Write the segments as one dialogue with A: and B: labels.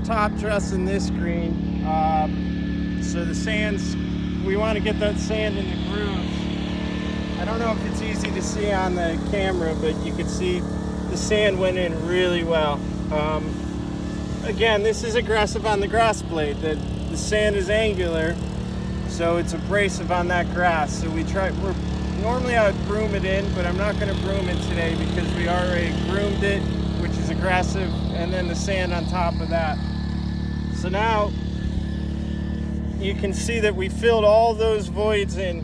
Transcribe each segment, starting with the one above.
A: top dressing this green. So the sands, we want to get that sand in the grooves. I don't know if it's easy to see on the camera, but you can see the sand went in really well. Again, this is aggressive on the grass blade. The sand is angular, so it's abrasive on that grass. So normally I would broom it in, but I'm not going to broom it today because we already groomed it, which is aggressive, and then the sand on top of that. So now you can see that we filled all those voids in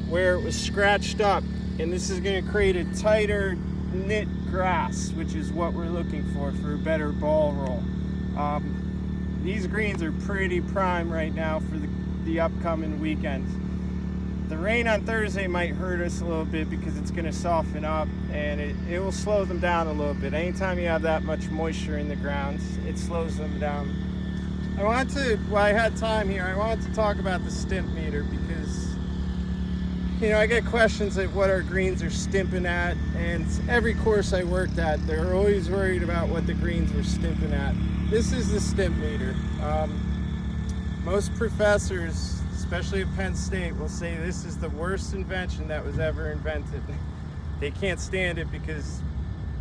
A: where it was scratched up, and this is going to create a tighter knit grass, which is what we're looking for a better ball roll. These greens are pretty prime right now for the upcoming weekend. The rain on Thursday might hurt us a little bit because it's going to soften up, and it will slow them down a little bit. Anytime you have that much moisture in the ground, it slows them down. While I had time here, I wanted to talk about the stimp meter because, you know, I get questions like what our greens are stimping at, and every course I worked at, they're always worried about what the greens were stimping at. This is the stimp meter. Most professors, especially at Penn State, will say this is the worst invention that was ever invented. They can't stand it because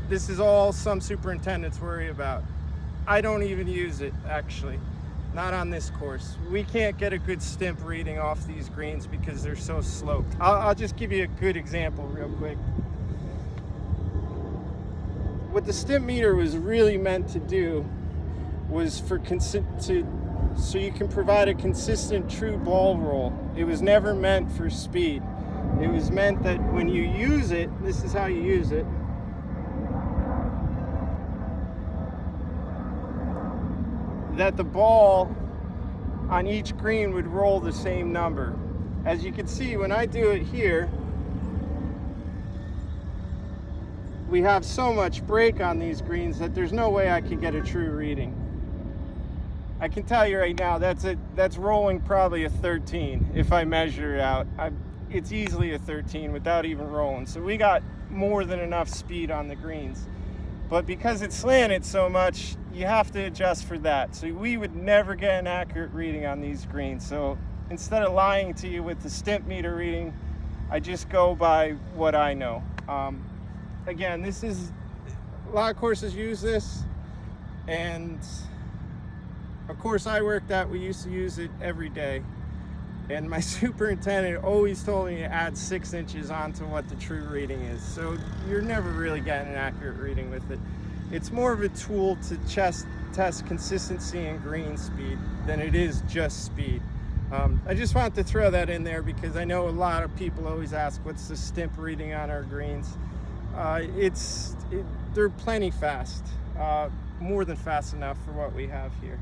A: this is all some superintendents worry about. I don't even use it, actually. Not on this course. We can't get a good stimp reading off these greens because they're so sloped. I'll just give you a good example real quick. What the stimp meter was really meant to do was so you can provide a consistent true ball roll. It was never meant for speed. It was meant that when you use it, this is how you use it. That the ball on each green would roll the same number. As you can see, when I do it here, we have so much break on these greens that there's no way I can get a true reading. I can tell you right now, that's rolling probably a 13 if I measure it out. It's easily a 13 without even rolling. So we got more than enough speed on the greens. But because it's slanted so much, you have to adjust for that. So we would never get an accurate reading on these greens. So instead of lying to you with the stimp meter reading, I just go by what I know. Again, a lot of courses use this, and a course I worked at, we used to use it every day. And my superintendent always told me to add 6 inches onto what the true reading is. So you're never really getting an accurate reading with it. It's more of a tool to test consistency and green speed than it is just speed. I just wanted to throw that in there because I know a lot of people always ask, what's the stimp reading on our greens? They're plenty fast, more than fast enough for what we have here.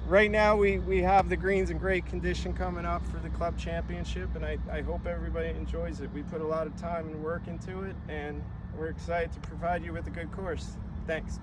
A: Right now we have the greens in great condition coming up for the club championship, and I hope everybody enjoys it. We put a lot of time and work into it, and we're excited to provide you with a good course. Thanks.